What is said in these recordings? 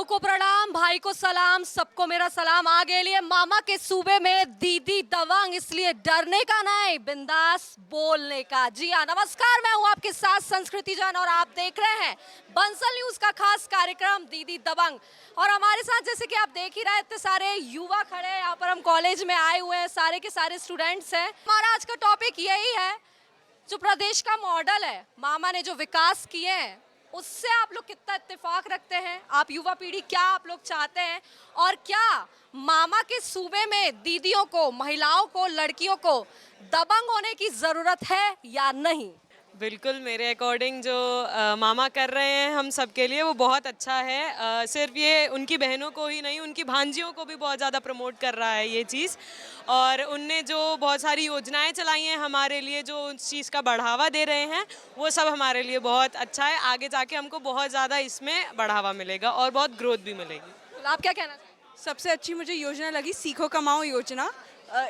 को प्रणाम, भाई को सलाम, सबको मेरा सलाम। आगे लिए मामा के सूबे में दीदी दबंग, इसलिए डरने का नहीं, बिंदास बोलने का। जी हाँ, नमस्कार, मैं हूँ आपके साथ संस्कृति जैन और आप देख रहे हैं बंसल न्यूज का खास कार्यक्रम दीदी दबंग। और हमारे साथ जैसे कि आप देख ही रहे हैं, इतने सारे युवा खड़े हैं यहाँ पर। हम कॉलेज में आए हुए हैं, सारे के सारे स्टूडेंट्स हैं। हमारा आज का टॉपिक यही है, जो प्रदेश का मॉडल है, मामा ने जो विकास किए हैं उससे आप लोग कितना इत्तेफाक रखते हैं? आप युवा पीढ़ी क्या आप लोग चाहते हैं? और क्या मामा के सूबे में दीदियों को, महिलाओं को, लड़कियों को दबंग होने की जरूरत है या नहीं? बिल्कुल, मेरे अकॉर्डिंग जो मामा कर रहे हैं हम सब के लिए वो बहुत अच्छा है। सिर्फ ये उनकी बहनों को ही नहीं, उनकी भांजियों को भी बहुत ज़्यादा प्रमोट कर रहा है ये चीज़। और उनने जो बहुत सारी योजनाएं चलाई हैं हमारे लिए, जो उस चीज़ का बढ़ावा दे रहे हैं, वो सब हमारे लिए बहुत अच्छा है। आगे जाके हमको बहुत ज़्यादा इसमें बढ़ावा मिलेगा और बहुत ग्रोथ भी मिलेगी। आप क्या कहना चाहेंगे? सबसे अच्छी मुझे योजना लगी सीखो कमाओ योजना।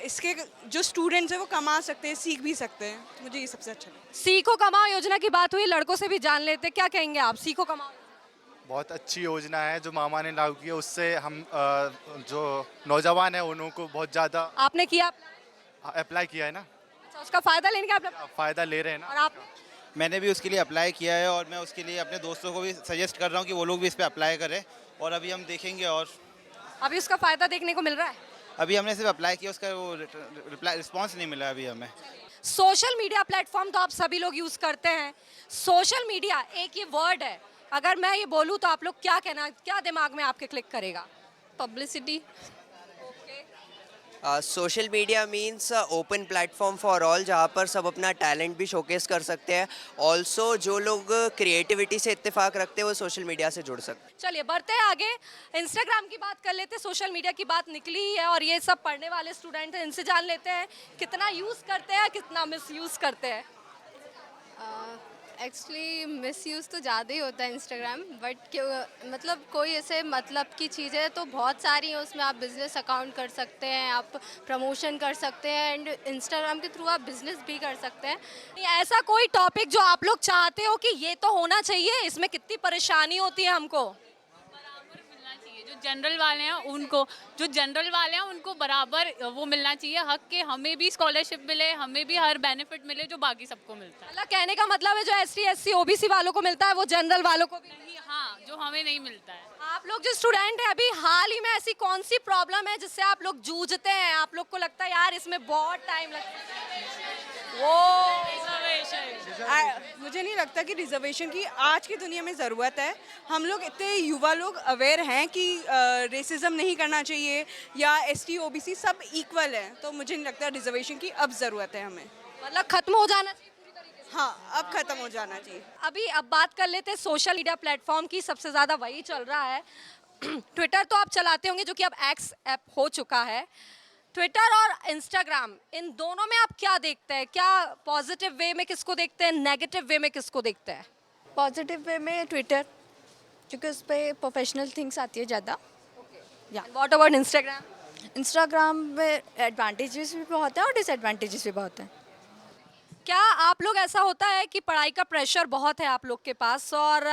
इसके जो स्टूडेंट्स हैं वो कमा सकते हैं, सीख भी सकते हैं, तो मुझे ये सबसे अच्छा लगा। सीखो कमाओ योजना की बात हुई, लड़कों से भी जान लेते, क्या कहेंगे आप? सीखो कमाओ बहुत अच्छी योजना है जो मामा ने लागू की है। उससे हम जो नौजवान है उनको बहुत ज़्यादा आपने किया? अप्लाई किया है ना, अच्छा, उसका फायदा लेने का आपने? फ़ायदा ले रहे हैं ना। और आप? मैंने भी उसके लिए अप्लाई किया है और मैं उसके लिए अपने दोस्तों को भी सजेस्ट कर रहा हूँ कि वो लोग भी इस पर अप्लाई करें। और अभी हम देखेंगे। और अभी उसका फायदा देखने को मिल रहा है? अभी हमने सिर्फ अप्लाई किया, उसका वो रिस्पॉन्स नहीं मिला अभी हमें। सोशल मीडिया प्लेटफॉर्म तो आप सभी लोग यूज करते हैं। सोशल मीडिया एक ये वर्ड है, अगर मैं ये बोलूँ तो आप लोग क्या कहना, क्या दिमाग में आपके क्लिक करेगा? Publicity. Social media means open platform for all, जहाँ पर सब अपना टैलेंट भी शोकेस कर सकते हैं। ऑल्सो जो लोग क्रिएटिविटी से इत्तेफाक रखते हैं वो सोशल मीडिया से जुड़ सकते हैं। चलिए बढ़ते हैं आगे, इंस्टाग्राम की बात कर लेते हैं। सोशल मीडिया की बात निकली ही है और ये सब पढ़ने वाले स्टूडेंट हैं, इनसे जान लेते हैं कितना यूज़ करते हैं, कितना मिसयूज़ करते हैं। एक्चुअली मिसयूज़ तो ज़्यादा ही होता है इंस्टाग्राम, बट मतलब कोई ऐसे मतलब की चीज़ है तो बहुत सारी हैं उसमें। आप बिज़नेस अकाउंट कर सकते हैं, आप प्रमोशन कर सकते हैं, एंड इंस्टाग्राम के थ्रू आप बिज़नेस भी कर सकते हैं। ऐसा कोई टॉपिक जो आप लोग चाहते हो कि ये तो होना चाहिए, इसमें कितनी परेशानी होती है हमको? जो जनरल वाले हैं उनको बराबर वो मिलना चाहिए हक के। हमें भी स्कॉलरशिप मिले, हमें भी हर बेनिफिट मिले जो बाकी सबको मिलता है। मतलब कहने का मतलब है जो एसटी एससी ओबीसी वालों को मिलता है वो जनरल वालों को भी नहीं? हाँ, जो हमें नहीं मिलता है। आप लोग जो स्टूडेंट हैं, अभी हाल ही में ऐसी कौन सी प्रॉब्लम है जिससे आप लोग जूझते हैं, आप लोग को लगता है यार इसमें बहुत टाइम लगता है? मुझे नहीं लगता कि रिजर्वेशन की आज की दुनिया में ज़रूरत है। हम लोग इतने युवा लोग अवेयर हैं कि रेसिज्म नहीं करना चाहिए, या एसटी ओबीसी सब इक्वल है, तो मुझे नहीं लगता रिजर्वेशन की अब ज़रूरत है हमें। मतलब खत्म हो जाना चाहिए पूरी तरीके से? हाँ, अब ख़त्म हो जाना चाहिए। अब बात कर लेते हैं सोशल मीडिया प्लेटफॉर्म की। सबसे ज़्यादा वही चल रहा है। ट्विटर तो आप चलाते होंगे, जो कि अब एक्स ऐप हो चुका है। ट्विटर और इंस्टाग्राम, इन दोनों में आप क्या देखते हैं? क्या पॉजिटिव वे में किसको देखते हैं, नेगेटिव वे में किसको देखते हैं? पॉजिटिव वे में ट्विटर, क्योंकि उस पर प्रोफेशनल थिंग्स आती है ज़्यादा। What about Instagram? इंस्टाग्राम में एडवांटेजेस भी बहुत हैं और डिसएडवांटेजेस भी बहुत हैं। क्या आप लोग, ऐसा होता है कि पढ़ाई का प्रेशर बहुत है आप लोग के पास और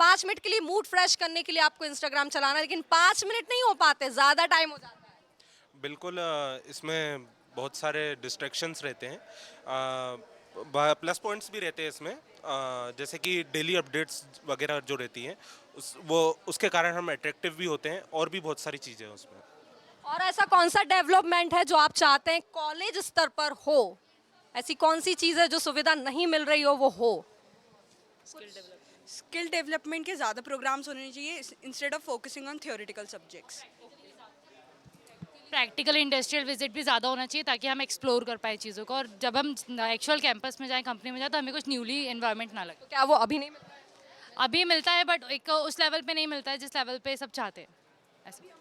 5 मिनट के लिए मूड फ्रेश करने के लिए आपको इंस्टाग्राम चलाना, लेकिन 5 मिनट नहीं हो पाते, ज़्यादा टाइम हो जाता है? बिल्कुल, इसमें बहुत सारे डिस्ट्रैक्शंस रहते हैं, प्लस पॉइंट्स भी रहते हैं इसमें, जैसे कि डेली अपडेट्स वगैरह जो रहती हैं उसके कारण हम अट्रैक्टिव भी होते हैं, और भी बहुत सारी चीज़ें हैं उसमें। और ऐसा कौन सा डेवलपमेंट है जो आप चाहते हैं कॉलेज स्तर पर हो? ऐसी कौन सी चीज़ है जो सुविधा नहीं मिल रही हो वो हो? स्किल डेवलपमेंट के ज़्यादा प्रोग्राम्स होने चाहिए instead of focusing on theoretical subjects. Practical industrial visit भी ज़्यादा होना चाहिए ताकि हम एक्सप्लोर कर पाए चीज़ों को, और जब हम एक्चुअल कैंपस में जाएं, कंपनी में जाएं, तो हमें कुछ न्यूली एनवायरनमेंट ना लगे। तो क्या वो अभी नहीं मिलता है? अभी मिलता है, बट एक उस लेवल पे नहीं मिलता है जिस लेवल पे सब चाहते हैं। ऐसा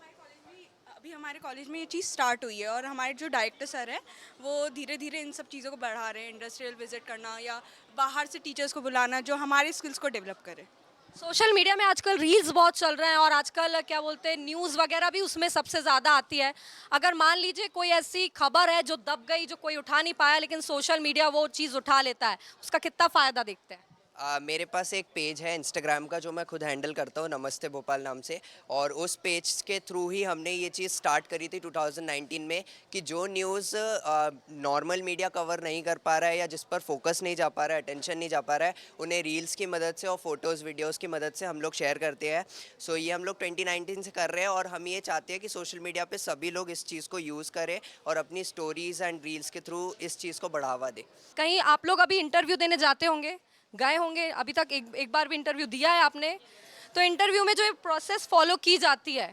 अभी हमारे कॉलेज में ये चीज़ स्टार्ट हुई है और हमारे जो डायरेक्टर सर हैं वो धीरे धीरे इन सब चीज़ों को बढ़ा रहे हैं। इंडस्ट्रियल विजिट करना या बाहर से टीचर्स को बुलाना जो हमारे स्किल्स को डेवलप करे। सोशल मीडिया में आजकल रील्स बहुत चल रहे हैं और आजकल क्या बोलते हैं, न्यूज़ वगैरह भी उसमें सबसे ज़्यादा आती है। अगर मान लीजिए कोई ऐसी खबर है जो दब गई, जो कोई उठा नहीं पाया, लेकिन सोशल मीडिया वो चीज़ उठा लेता है, उसका कितना फ़ायदा देखते हैं? मेरे पास एक पेज है इंस्टाग्राम का जो मैं खुद हैंडल करता हूँ, नमस्ते भोपाल नाम से, और उस पेज के थ्रू ही हमने ये चीज़ स्टार्ट करी थी 2019 में कि जो न्यूज़ नॉर्मल मीडिया कवर नहीं कर पा रहा है या जिस पर फोकस नहीं जा पा रहा है, अटेंशन नहीं जा पा रहा है, उन्हें रील्स की मदद से और फोटोज़ वीडियोज़ की मदद से हम लोग शेयर करते हैं। सो ये हम लोग 2019 से कर रहे हैं और हम ये चाहते हैं कि सोशल मीडिया पे सभी लोग इस चीज़ को यूज़ करें और अपनी स्टोरीज़ एंड रील्स के थ्रू इस चीज़ को बढ़ावा दें। कहीं आप लोग अभी इंटरव्यू देने जाते होंगे, गए होंगे, अभी तक एक बार भी इंटरव्यू दिया है आपने? तो इंटरव्यू में जो प्रोसेस फॉलो की जाती है,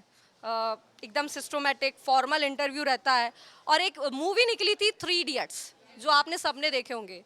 एकदम सिस्टमेटिक फॉर्मल इंटरव्यू रहता है। और एक मूवी निकली थी 3 इडियट्स, जो आपने सबने देखे होंगे।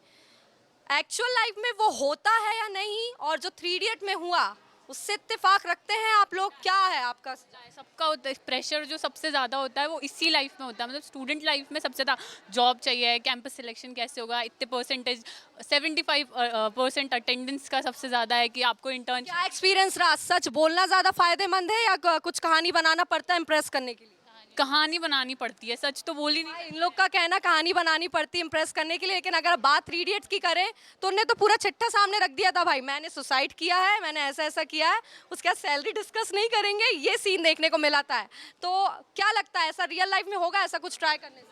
एक्चुअल लाइफ में वो होता है या नहीं, और जो 3 इडियट में हुआ उससे इत्तेफाक रखते हैं आप लोग? क्या है आपका? सबका होता है प्रेशर, जो सबसे ज़्यादा होता है वो इसी लाइफ में होता है। मतलब स्टूडेंट लाइफ में सबसे ज़्यादा जॉब चाहिए, कैंपस सिलेक्शन कैसे होगा, इतने परसेंटेज, 75% अटेंडेंस का सबसे ज़्यादा है कि आपको इंटर्न। क्या एक्सपीरियंस रहा? सच बोलना ज़्यादा फायदेमंद है या कुछ कहानी बनाना पड़ता है इम्प्रेस करने के लिए? कहानी बनानी पड़ती है, सच तो बोल ही नहीं। इन लोग का कहना कहानी बनानी पड़ती है इम्प्रेस करने के लिए, लेकिन अगर बात 3 इडियट्स की करें तो उन्होंने तो पूरा चिट्ठा सामने रख दिया था, भाई मैंने सुसाइड किया है, मैंने ऐसा ऐसा किया है, उसके बाद सैलरी डिस्कस नहीं करेंगे, ये सीन देखने को मिला था। तो क्या लगता है, ऐसा रियल लाइफ में होगा ऐसा कुछ ट्राई करने से?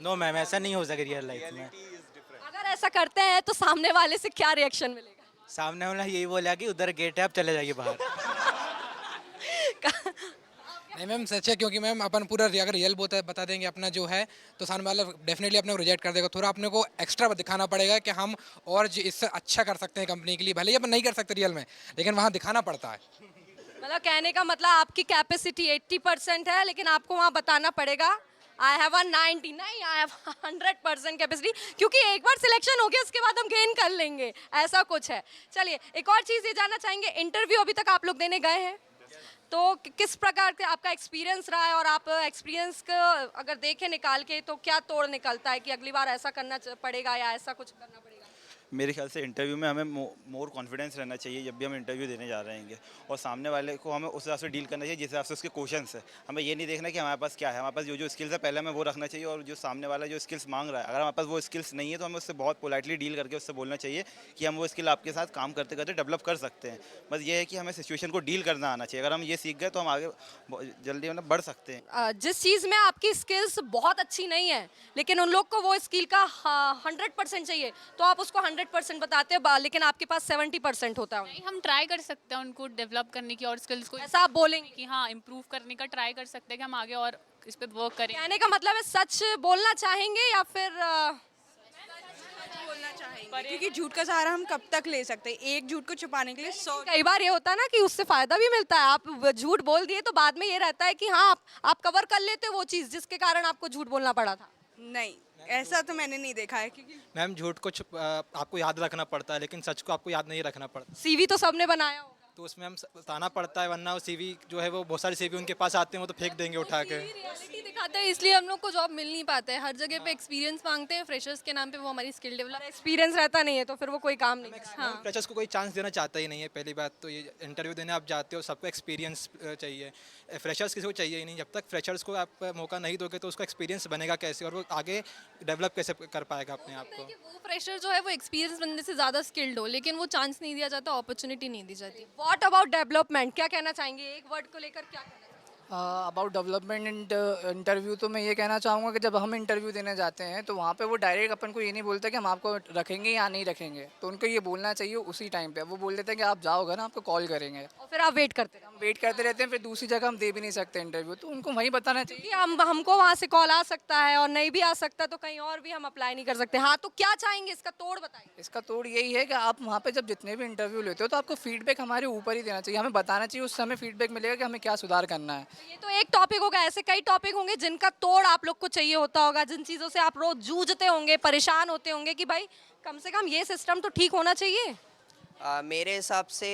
नो मैम, ऐसा नहीं हो सके रियल लाइफ में। अगर ऐसा करते हैं तो सामने वाले से क्या रिएक्शन मिलेगा? सामने वाला यही बोला कि उधर गेट है, आप चले जाइए बाहर। नहीं मैम, सच है, क्योंकि मैम अपन पूरा अगर रियल बता देंगे अपना जो है, तो सामने वाला डेफिनेटली अपने को रिजेक्ट कर देगा। थोड़ा अपने को एक्स्ट्रा दिखाना पड़ेगा कि हम और इससे अच्छा कर सकते हैं कंपनी के लिए। भले ही अपन नहीं कर सकते रियल में, लेकिन वहाँ दिखाना पड़ता है। मतलब कहने का मतलब आपकी कैपेसिटी 80% है, लेकिन आपको वहाँ बताना पड़ेगा आई हैव 90, नहीं आई हैव 100% कैपेसिटी, क्योंकि एक बार सिलेक्शन हो गया उसके बाद हम गेन कर लेंगे, ऐसा कुछ है। चलिए, एक और चीज़ ये जानना चाहेंगे, इंटरव्यू अभी तक आप लोग देने गए हैं, तो किस प्रकार के आपका एक्सपीरियंस रहा है? और आप एक्सपीरियंस को अगर देखें निकाल के, तो क्या तोड़ निकलता है कि अगली बार ऐसा करना पड़ेगा या ऐसा कुछ करना पड़ेगा? मेरे ख्याल से इंटरव्यू में हमें मोर कॉन्फिडेंस रहना चाहिए जब भी हम इंटरव्यू देने जा रहे हैं, और सामने वाले को हमें उस हिसाब से डील करना चाहिए जिस हिसाब से उसके क्वेश्चंस है। हमें ये नहीं देखना कि हमारे पास क्या है, हमारे पास जो स्किल्स है पहले हमें वो रखना चाहिए, और जो सामने वाला जो स्किल्स मांग रहा है, अगर हमारे पास वो स्किल्स नहीं है तो हमें उससे बहुत पोलाइटली डील करके उससे बोलना चाहिए कि हम वो स्किल आपके साथ काम करते करते डेवलप कर सकते हैं। बस ये है कि हमें सिचुएशन को डील करना आना चाहिए। अगर हम ये सीख गए तो हम आगे जल्दी मतलब बढ़ सकते हैं। जिस चीज़ में आपकी स्किल्स बहुत अच्छी नहीं है, लेकिन उन लोग को वो स्किल का 100% चाहिए, तो आप उसको 100% बताते हैं, लेकिन आपके पास 70% होता है। नहीं, हम ट्राई कर सकते हैं उनको डेवलप करने की और स्किल्स को, ऐसा आप बोलेंगे कि हाँ इम्प्रूव करने का ट्राई कर सकते हैं कि हम आगे और इस पे वर्क करें। कहने का मतलब है सच बोलना चाहेंगे या फिर बोलना चाहेंगे, क्योंकि झूठ का सहारा हम कब तक ले सकते हैं? एक झूठ को छुपाने के लिए 100। कई बार ये होता है ना कि उससे फायदा भी मिलता है। आप झूठ बोल दिए तो बाद में ये रहता है कि हाँ आप कवर कर लेते हो वो चीज़ जिसके कारण आपको झूठ बोलना पड़ा था। नहीं, ऐसा तो मैंने नहीं देखा है, क्योंकि मैम झूठ को आपको याद रखना पड़ता है, लेकिन सच को आपको याद नहीं रखना पड़ता। सीवी तो सबने बनाया होगा, तो उसमें हम बताना पड़ता है, वरना वो सीवी जो है वो बहुत सारे सीवी उनके पास आते हैं, वो तो फेंक देंगे उठा के। रियलिटी दिखाते हैं, इसलिए हम लोग को जॉब मिल नहीं पाता है। हर जगह पे एक्सपीरियंस मांगते हैं, फ्रेशर्स के नाम पे वो हमारी स्किल डेवलप। एक्सपीरियंस रहता नहीं है तो फिर वो कोई काम नहीं करता। हाँ। फ्रेशर्स को कोई चांस देना चाहता ही नहीं है। पहली बात तो ये, इंटरव्यू देने आप जाते हो सबको एक्सपीरियंस चाहिए, फ्रेशर्स किसी को चाहिए ही नहीं। जब तक फ्रेशर्स को आप मौका नहीं दोगे तो उसका एक्सपीरियंस बनेगा कैसे, और वो आगे डेवलप कैसे कर पाएगा अपने आप को। वो फ्रेशर जो है वो एक्सपीरियंस बनने से ज़्यादा स्किल्ड हो, लेकिन वो चांस नहीं दिया जाता, अपॉर्चुनिटी नहीं दी जाती। व्हाट अबाउट डेवलपमेंट, क्या कहना चाहेंगे? एक वर्ड को लेकर क्या कहना चाहेंगे? अबाउट डेवलपमेंट एंड इंटरव्यू, तो मैं ये कहना चाहूँगा कि जब हम इंटरव्यू देने जाते हैं तो वहाँ पे वो डायरेक्ट अपन को ये नहीं बोलते कि हम आपको रखेंगे या नहीं रखेंगे, तो उनको ये बोलना चाहिए उसी टाइम पे। वो बोल देते हैं कि आप जाओगे ना, आपको कॉल करेंगे, और फिर आप वेट करते हम वेट करते रहते हैं, फिर दूसरी जगह हम दे भी नहीं सकते इंटरव्यू, तो उनको वहीं बताना चाहिए कि हमको वहाँ से कॉल आ सकता है और नहीं भी आ सकता तो कहीं और भी हम अप्लाई नहीं कर सकते। हाँ, तो क्या चाहेंगे, इसका तोड़ बताइए। इसका तोड़ यही है कि आप वहाँ पे जब जितने भी इंटरव्यू लेते हो तो आपको फीडबैक हमारे ऊपर ही देना चाहिए, हमें बताना चाहिए, उससे हमें फीडबैक मिलेगा कि हमें क्या सुधार करना है। ये तो एक टॉपिक होगा, ऐसे कई टॉपिक होंगे जिनका तोड़ आप लोग को चाहिए होता होगा, जिन चीज़ों से आप रोज जूझते होंगे, परेशान होते होंगे कि भाई कम से कम ये सिस्टम तो ठीक होना चाहिए। मेरे हिसाब से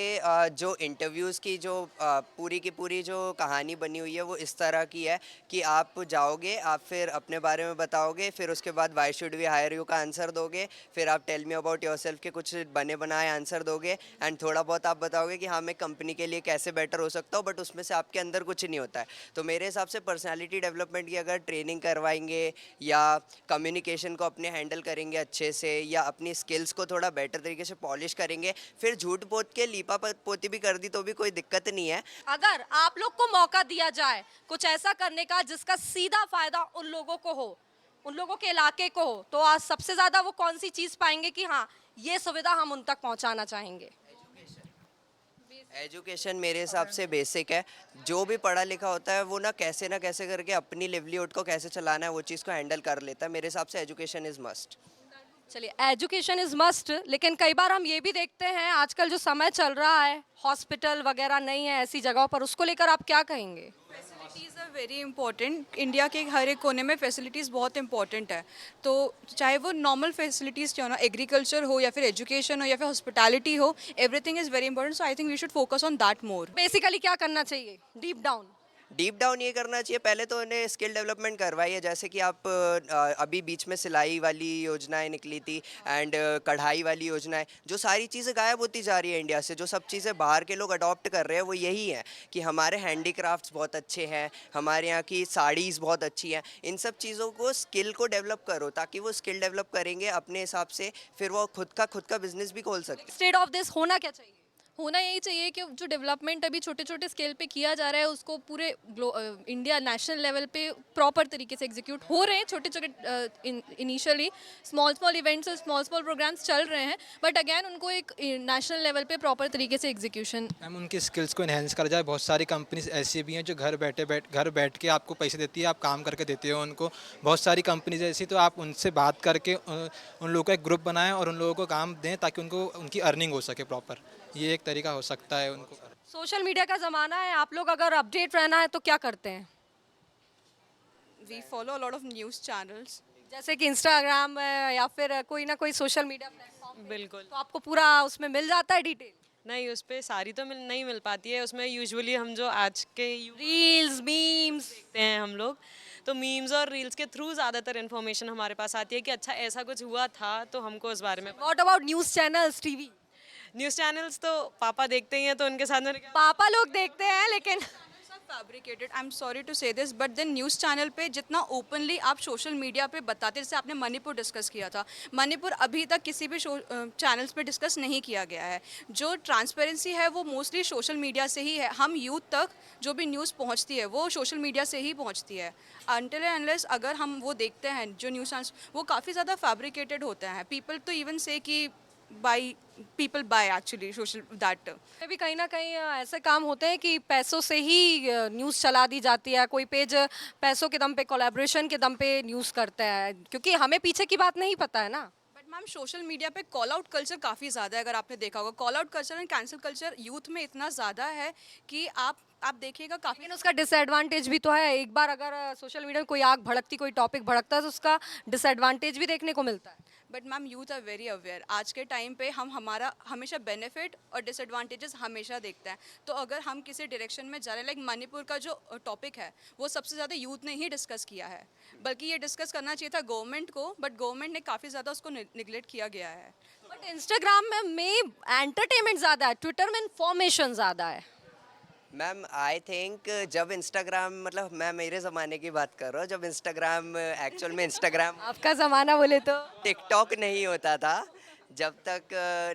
जो इंटरव्यूज़ की जो पूरी की पूरी जो कहानी बनी हुई है वो इस तरह की है कि आप जाओगे, आप फिर अपने बारे में बताओगे, फिर उसके बाद why should we hire you का आंसर दोगे, फिर आप टेल मी अबाउट योरसेल्फ के कुछ बने बनाए आंसर दोगे, एंड थोड़ा बहुत आप बताओगे कि हाँ मैं कंपनी के लिए कैसे बेटर हो सकता हूँ, बट उसमें से आपके अंदर कुछ नहीं होता है। तो मेरे हिसाब से पर्सनैलिटी डेवलपमेंट की अगर ट्रेनिंग करवाएंगे या कम्युनिकेशन को अपने हैंडल करेंगे अच्छे से, या अपनी स्किल्स को थोड़ा बेटर तरीके से पॉलिश करेंगे, फिर झूठ बोल के लीपा पोती भी कर दी तो भी कोई दिक्कत नहीं है। अगर आप लोग को मौका दिया जाए कुछ ऐसा करने का जिसका सीधा फायदा उन लोगों को हो, उन लोगों के इलाके को हो, तो आज सबसे ज्यादा वो कौन सी चीज पाएंगे कि हाँ ये सुविधा हम उन तक पहुंचाना चाहेंगे? एजुकेशन मेरे हिसाब से बेसिक है। जो भी पढ़ा लिखा होता है वो ना कैसे करके अपनी लिवलीहुड को कैसे चलाना है वो चीज़ को हैंडल कर लेता है। मेरे हिसाब से एजुकेशन इज़ मस्ट। चलिए, एजुकेशन इज मस्ट, लेकिन कई बार हम ये भी देखते हैं आजकल जो समय चल रहा है, हॉस्पिटल वगैरह नहीं है ऐसी जगहों पर, उसको लेकर आप क्या कहेंगे? Facilities are very important. India के हर एक कोने में फैसिलिटीज़ बहुत इंपॉर्टेंट है। तो चाहे वो नॉर्मल फैसिलिटीज़ क्यों ना, एग्रीकल्चर हो या फिर एजुकेशन हो या फिर हॉस्पिटैलिटी हो, everything is very important. So I think we should focus on that more. Basically क्या करना चाहिए डीप डाउन? ये करना चाहिए, पहले तो उन्हें स्किल डेवलपमेंट करवाई है। जैसे कि आप अभी बीच में सिलाई वाली योजनाएं निकली थी एंड कढ़ाई वाली योजनाएं, जो सारी चीज़ें गायब होती जा रही है इंडिया से। जो सब चीज़ें बाहर के लोग अडॉप्ट कर रहे हैं वो यही है कि हमारे हैंडीक्राफ्ट्स बहुत अच्छे हैं, हमारे यहाँ की साड़ीज़ बहुत अच्छी हैं। इन सब चीज़ों को स्किल को डेवलप करो ताकि वो स्किल डेवलप करेंगे अपने हिसाब से, फिर वो खुद का बिजनेस भी खोल सकते हैं। इंस्टेड ऑफ दिस होना क्या चाहिए? होना यही चाहिए कि जो डेवलपमेंट अभी छोटे छोटे स्केल पे किया जा रहा है उसको पूरे इंडिया नेशनल लेवल पे प्रॉपर तरीके से एग्जीक्यूट हो रहे हैं। छोटे छोटे इनिशियली स्मॉल इवेंट्स और स्मॉल प्रोग्राम्स चल रहे हैं, बट अगेन उनको एक नेशनल लेवल पे प्रॉपर तरीके से एग्जीक्यूशन। मैम उनकी स्किल्स को इन्हेंस करा जाए। बहुत सारी कंपनीज ऐसी भी हैं जो घर बैठ के आपको पैसे देती है, आप काम करके देते हो उनको। बहुत सारी कंपनीज ऐसी, तो आप उनसे बात करके उन लोगों का एक ग्रुप बनाएं और उन लोगों को काम दें ताकि उनको उनकी अर्निंग हो सके प्रॉपर। ये एक तरीका हो सकता है उनको। सोशल मीडिया का ज़माना है, आप लोग अगर अपडेट रहना है तो क्या करते हैं? We follow a lot of news channels, जैसे कि इंस्टाग्राम या फिर कोई ना कोई सोशल मीडिया प्लेटफॉर्म, बिल्कुल। तो आपको पूरा उसमें मिल जाता है डिटेल? नहीं, उस पे सारी तो नहीं मिल पाती है। उसमें यूजुअली हम जो आज के रील्स, मीम्स देखते हैं हम लोग, तो मीम्स और रील्स के थ्रू ज़्यादातर इन्फॉर्मेशन हमारे पास आती है कि अच्छा ऐसा कुछ हुआ था, तो हमको उस बारे में। What about news channels, TV? News channels तो पापा देखते ही हैं, तो उनके साथ में पापा लोग देखते हैं, लेकिन fabricated. I am sorry to say this, but then news channel पे जितना ओपनली आप सोशल मीडिया पे बताते, जैसे आपने मणिपुर डिस्कस किया था, मणिपुर अभी तक किसी भी चैनल्स पे डिस्कस नहीं किया गया है। जो ट्रांसपेरेंसी है वो मोस्टली सोशल मीडिया से ही है। हम यूथ तक जो भी न्यूज़ पहुंचती है वो सोशल मीडिया से ही पहुंचती है। अनटिल एंड अनलेस अगर हम वो देखते हैं जो न्यूज़ चैनल्स, वो काफ़ी ज़्यादा फैब्रिकेटेड होते हैं। पीपल तो इवन से कि people buy actually social that। भी कहीं ना कहीं ऐसे काम होते हैं कि पैसों से ही न्यूज़ चला दी जाती है। कोई पेज पैसों के दम पे, कोलैबोरेशन के दम पे न्यूज़ करता है, क्योंकि हमें पीछे की बात नहीं पता है ना। बट मैम सोशल मीडिया पे कॉल आउट कल्चर काफ़ी ज़्यादा है। अगर आपने देखा होगा, call out culture and cancel culture youth में इतना ज़्यादा है कि आप देखिएगा काफ़ी। लेकिन उसका डिसएडवांटेज भी तो है। एक बार अगर सोशल मीडिया में कोई आग भड़कती, कोई टॉपिक भड़कता है, तो उसका डिसएडवांटेज भी देखने को मिलता है। But ma'am youth are very aware. आज के टाइम पे हम हमारा हमेशा बेनिफिट और डिसएडवांटेजेस हमेशा देखते हैं। तो अगर हम किसी डायरेक्शन में जा रहे हैं, लाइक मणिपुर का जो टॉपिक है वो सबसे ज़्यादा यूथ ने ही डिस्कस किया है, बल्कि ये डिस्कस करना चाहिए था गवर्नमेंट को, बट गवर्नमेंट ने काफ़ी ज़्यादा उसको निगलेक्ट किया गया है। बट इंस्टाग्राम में एंटरटेनमेंट ज़्यादा है, ट्विटर में इंफॉर्मेशन ज़्यादा है। मैम आई थिंक जब इंस्टाग्राम, मतलब मैं मेरे ज़माने की बात कर रहा हूँ, जब इंस्टाग्राम एक्चुअल में इंस्टाग्राम आपका ज़माना बोले तो टिकटॉक नहीं होता था, जब तक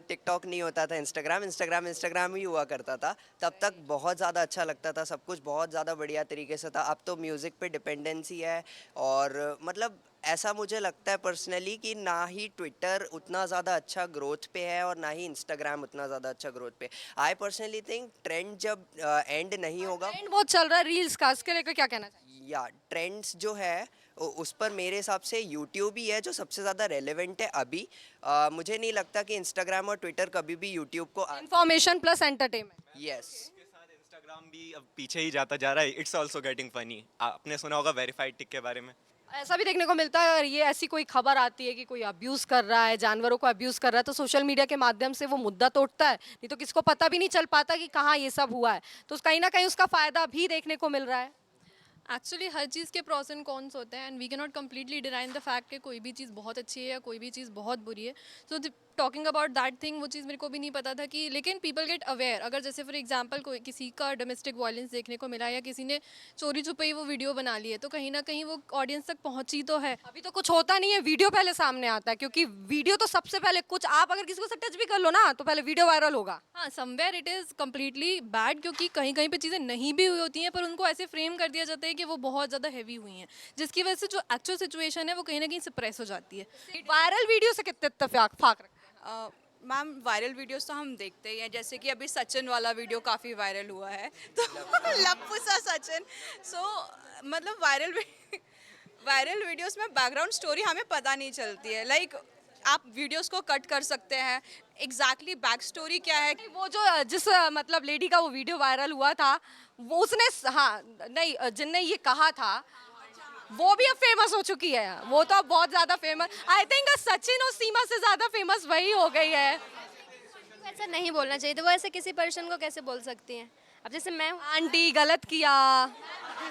टिकटॉक नहीं होता था इंस्टाग्राम ही हुआ करता था, तब तक बहुत ज़्यादा अच्छा लगता था, सब कुछ बहुत ज़्यादा बढ़िया तरीके से था। अब तो म्यूज़िक पे डिपेंडेंसी है, और मतलब ऐसा मुझे लगता है पर्सनली कि ना ही ट्विटर उतना ज़्यादा अच्छा ग्रोथ पे है और ना ही इंस्टाग्राम उतना ज़्यादा अच्छा ग्रोथ पे। आई पर्सनली थिंक ट्रेंड जब एंड नहीं होगा, ट्रेंड बहुत चल रहा है रील्स का, इसके लेकर क्या कहना चाहिए? या ट्रेंड्स जो है उस पर मेरे हिसाब से यूट्यूब ही है जो सबसे ज़्यादा रेलेवेंट है अभी। मुझे नहीं लगता कि इंस्टाग्राम और ट्विटर कभी भी यूट्यूब को information plus entertainment. Yes. Instagram भी अब पीछे ही जाता जा रहा है। It's also getting funny. आपने सुना होगा वेरीफाइड टिक के बारे में। ऐसा भी देखने को मिलता है, अगर ये ऐसी कोई खबर आती है कि कोई अब्यूज़ कर रहा है, जानवरों को अब्यूज़ कर रहा है, तो सोशल मीडिया के माध्यम से वो मुद्दा तोड़ता है, नहीं तो किसको पता भी नहीं चल पाता कि कहाँ ये सब हुआ है। तो कहीं ना कहीं उसका फ़ायदा भी देखने को मिल रहा है। एक्चुअली हर चीज़ के प्रॉस एंड कॉन्स होते हैं, and we can not completely deny the fact कि कोई भी चीज़ बहुत अच्छी है या कोई भी चीज़ बहुत बुरी है। So talking about that thing, वो चीज़ मेरे को भी नहीं पता था कि, लेकिन पीपल गेट अवेयर। अगर जैसे फॉर एग्जांपल कोई किसी का डोमेस्टिक वायलेंस देखने को मिला या किसी ने चोरी छुपई वो वीडियो बना ली है, तो कहीं ना कहीं वो ऑडियंस तक पहुंची तो है। अभी तो कुछ होता नहीं है, वीडियो पहले सामने आता है, क्योंकि वीडियो तो सबसे पहले, कुछ आप अगर किसी को टच भी कर लो ना तो पहले वीडियो वायरल होगा। हाँ, somewhere it is completely bad, क्योंकि कहीं कहीं पे चीज़ें नहीं भी हुई होती हैं पर उनको ऐसे फ्रेम कर दिया जाता है कि वो बहुत ज़्यादा हैवी हुई हैं, जिसकी वजह से जो एक्चुअल सिचुएशन है वो कहीं ना कहीं सप्रेस हो जाती है। वायरल वीडियो से कितने इत्तेफाक फाक रखते मैम वायरल वीडियोस तो हम देखते ही हैं, जैसे कि अभी सचिन वाला वीडियो काफ़ी वायरल हुआ है तो लप्पू सा सचिन। सो मतलब वायरल वीडियोस में बैकग्राउंड स्टोरी हमें पता नहीं चलती है। लाइक आप वीडियोस को कट कर सकते हैं, एग्जैक्टली बैक स्टोरी क्या है। वो जो जिस मतलब लेडी का वो वीडियो वायरल हुआ था, वो उसने, हाँ नहीं, जिनने ये कहा था वो भी अब फेमस हो चुकी है। वो तो अब बहुत ज्यादा फेमस, आई थिंक सचिन और सीमा से ज्यादा फेमस वही हो गई है। ऐसा नहीं बोलना चाहिए, तो वो ऐसे किसी पर्सन को कैसे बोल सकती हैं? अब जैसे मैं हूँ, आंटी गलत किया।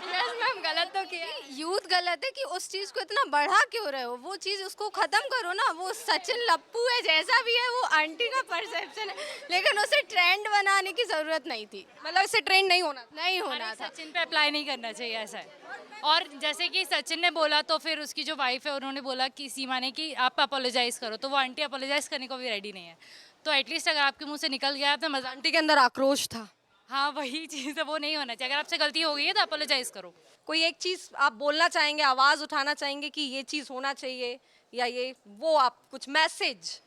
यस मैम, गलत तो किया। यूथ गलत है कि उस चीज़ को इतना बढ़ा क्यों रहे हो? वो चीज़ उसको ख़त्म करो ना। वो सचिन लप्पू है, जैसा भी है, वो आंटी का परसेप्शन है, लेकिन उसे ट्रेंड बनाने की ज़रूरत नहीं थी। मतलब इससे ट्रेंड नहीं होना था। सचिन पे अप्लाई नहीं करना चाहिए, ऐसा है। और जैसे कि सचिन ने बोला तो फिर उसकी जो वाइफ है उन्होंने बोला कि सीमा ने कि आप अपोलोजाइज़ करो, तो वो आंटी अपोलोजाइज़ करने को भी रेडी नहीं है। तो एटलीस्ट अगर आपके मुंह से निकल गया तो मजा। आंटी के अंदर आक्रोश था। हाँ, वही चीज़ है, वो नहीं होना चाहिए। अगर आपसे गलती हो गई है तो अपोलोजाइज़ करो। कोई एक चीज आप बोलना चाहेंगे, आवाज उठाना चाहेंगे कि ये चीज होना चाहिए, या ये वो आप कुछ message?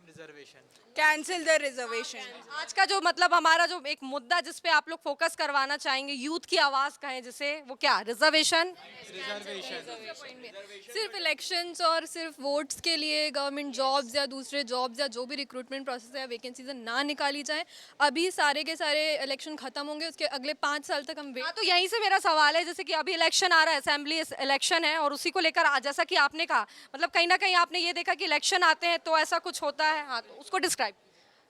Reservation, cancel the reservation. आज का जो मतलब हमारा जो एक मुद्दा जिस पे आप लोग फोकस करवाना चाहेंगे, यूथ की आवाज कहें जिसे, वो क्या? रिजर्वेशन। सिर्फ इलेक्शंस और सिर्फ वोट्स के लिए गवर्नमेंट जॉब्स या दूसरे जॉब्स या जो भी रिक्रूटमेंट प्रोसेस है या वैकेंसीज ना निकाली जाए। अभी सारे के सारे इलेक्शन खत्म होंगे, उसके अगले 5 साल तक हम हाँ, तो यहीं से मेरा सवाल है, जैसे कि अभी इलेक्शन आ रहा है, असेंबली इलेक्शन है, और उसी को लेकर जैसा कि आपने कहा, मतलब कहीं ना कहीं आपने ये देखा कि इलेक्शन आते हैं तो ऐसा कुछ होता है। हाँ, तो उसको डिस्क्राइब।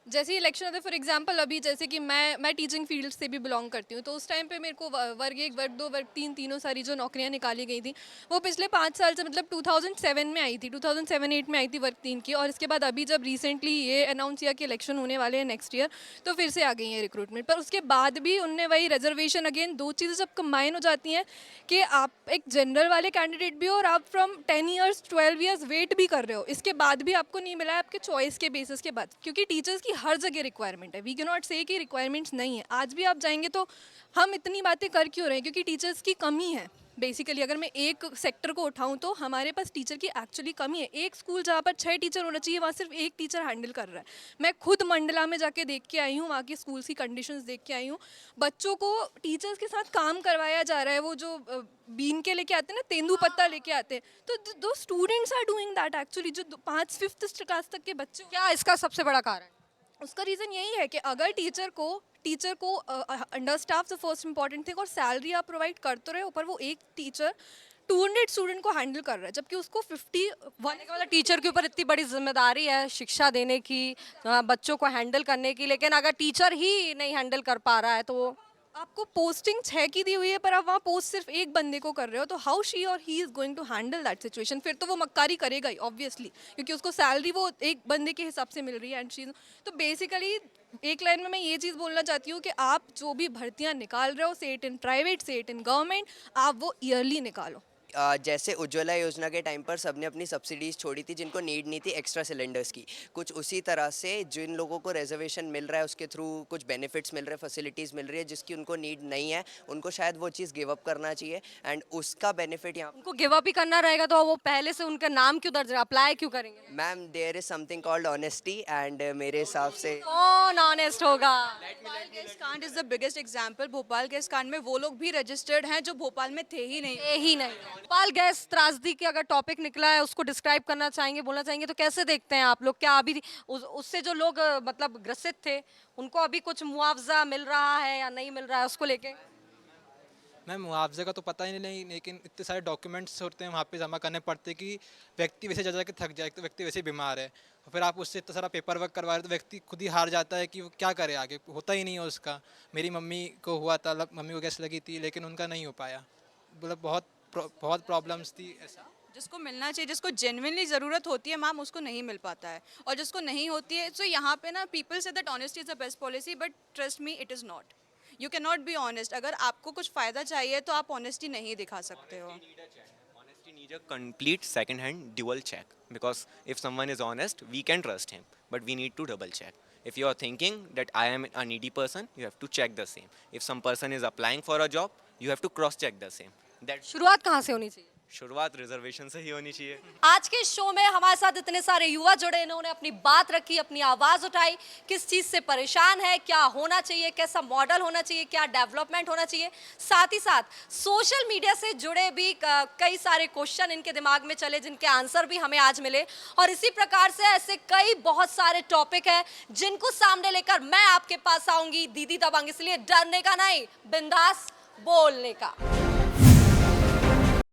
जैसे ही इलेक्शन होते हैं, फॉर एग्जांपल अभी जैसे कि मैं टीचिंग फील्ड से भी बिलोंग करती हूँ, तो उस टाइम पे मेरे को वर्ग 1, वर्ग 2, वर्ग 3 तीनों सारी जो नौकरियाँ निकाली गई थी वो पिछले 5 साल से, मतलब 2007 में आई थी, 2007-8 में आई थी वर्ग 3 की, और इसके बाद अभी जब रिसेंटली ये अनाउंस किया कि इलेक्शन होने वाले हैं नेक्स्ट ईयर, तो फिर से आ गई है रिक्रूटमेंट। पर उसके बाद भी उनने वही रिजर्वेशन, अगेन दो चीज़ें जब कंबाइन हो जाती हैं कि आप एक जनरल वाले कैंडिडेट भी हो और आप फ्रॉम 10 ईयर्स 12 ईयर्स वेट भी कर रहे हो, इसके बाद भी आपको नहीं मिला है आपके चॉइस के बेसिस के बाद, क्योंकि टीचर्स की हर जगह रिक्वायरमेंट है। वी कैन नॉट से कि रिक्वायरमेंट्स नहीं है। आज भी आप जाएंगे तो हम इतनी बातें कर क्यों रहे हैं? क्योंकि टीचर्स की कमी है। बेसिकली अगर मैं एक सेक्टर को उठाऊं तो हमारे पास टीचर की एक्चुअली कमी है। एक स्कूल जहाँ पर 6 टीचर होना चाहिए, वहाँ सिर्फ एक टीचर हैंडल कर रहा है। मैं खुद मंडला में जाके देख के आई हूँ, वहाँ की स्कूल्स की कंडीशंस देख के आई हूँ। बच्चों को टीचर्स के साथ काम करवाया जा रहा है, वो जो बीन के लेके आते हैं ना, तेंदू पत्ता लेके आते हैं, तो दो students are doing that actually, जो 5th-5th क्लास तक के बच्चे। क्या इसका सबसे बड़ा कारण? उसका रीज़न यही है कि अगर टीचर को अंडर स्टाफ से फर्स्ट इंपॉर्टेंट थिंग, और सैलरी आप प्रोवाइड करते रहे, ऊपर वो एक टीचर 200 स्टूडेंट को हैंडल कर रहा है, जबकि उसको 51 मतलब टीचर के ऊपर इतनी बड़ी जिम्मेदारी है शिक्षा देने की, बच्चों को हैंडल करने की, लेकिन अगर टीचर ही नहीं हैंडल कर पा रहा है तो आपको पोस्टिंग 6 की दी हुई है, पर आप वहाँ पोस्ट सिर्फ एक बंदे को कर रहे हो, तो हाउ शी और he is going to handle that situation? फिर तो वो मक्कारी करेगा ही ऑब्वियसली, क्योंकि उसको सैलरी वो एक बंदे के हिसाब से मिल रही है एंड शी। तो बेसिकली एक लाइन में मैं ये चीज़ बोलना चाहती हूँ कि आप जो भी भर्तियाँ निकाल रहे हो, से इट इन प्राइवेट से इट इन गवर्नमेंट, आप वो ईयरली निकालो। जैसे उज्ज्वला योजना के टाइम पर सबने अपनी सब्सिडीज़ छोड़ी थी जिनको नीड नहीं थी एक्स्ट्रा सिलेंडर्स की, कुछ उसी तरह से जिन लोगों को रिजर्वेशन मिल रहा है उसके थ्रू कुछ बेनिफिट्स मिल रहे हैं, फैसिलिटीज़ मिल रही है जिसकी उनको नीड नहीं है, उनको शायद वो चीज़ गिव अप करना चाहिए, एंड उसका बेनिफिट यहाँ उनको गिव अप ही करना रहेगा तो वो पहले से उनका नाम क्यों दर्ज, अप्लाई क्यों करेंगे? Ma'am there is something called honesty, and मेरे हिसाब से कौन ऑनेस्ट होगा? भोपाल गैस कांड is the biggest example. Bhopal gas कांड में वो लोग भी रजिस्टर्ड हैं जो भोपाल में थे ही नहीं। भोपाल गैस त्रासदी की अगर टॉपिक निकला है, उसको डिस्क्राइब करना चाहेंगे, बोलना चाहेंगे, तो कैसे देखते हैं आप लोग? क्या अभी उससे जो लोग मतलब ग्रसित थे उनको अभी कुछ मुआवजा मिल रहा है या नहीं मिल रहा है, उसको लेके? मैम मुआवजे का तो पता ही नहीं, लेकिन इतने सारे डॉक्यूमेंट्स होते हैं वहाँ पे जमा करने पड़ते हैं कि व्यक्ति वैसे जा के थक जाए, तो व्यक्ति वैसे बीमार है, और फिर आप उससे इतना सारा पेपर वर्क करवा रहे तो व्यक्ति खुद ही हार जाता है कि वो क्या करे, आगे होता ही नहीं है उसका। मेरी मम्मी को हुआ था, मम्मी को गैस लगी थी, लेकिन उनका नहीं हो पाया, मतलब बहुत प्रॉब्लम्स थी ऐसा। जिसको मिलना चाहिए, जिसको जेन्युइनली ज़रूरत होती है मैम, उसको नहीं मिल पाता है, और जिसको नहीं होती है, सो यहाँ पे ना people say that honesty is the best policy, but trust me it is not. You can not be honest. अगर आपको कुछ फ़ायदा चाहिए तो आप ऑनेस्टी नहीं दिखा सकते हो. Honesty needs a complete second-hand dual check, because if someone is honest, we can trust him, but we need to double check. If you are thinking that I am a needy person, you have to check the same. If some person is applying for a job, you have to cross-check the same. That शुरुआत कहाँ से होनी चाहिए? शुरुआत reservation से ही होनी चाहिए. आज के शो में हमारे साथ इतने सारे युवा जुड़े, इन्होंने अपनी बात रखी, अपनी आवाज उठाई, किस चीज से परेशान है, क्या होना चाहिए, कैसा मॉडल होना चाहिए, क्या डेवलपमेंट होना चाहिए. साथ ही साथ सोशल मीडिया से जुड़े भी कई सारे क्वेश्चन इनके दिमाग में चले, जिनके आंसर भी हमें आज मिले. और इसी प्रकार से ऐसे कई बहुत सारे टॉपिक है जिनको सामने लेकर मैं आपके पास आऊंगी दीदी दबंग, इसलिए डरने का नहीं, बिंदास बोलने का.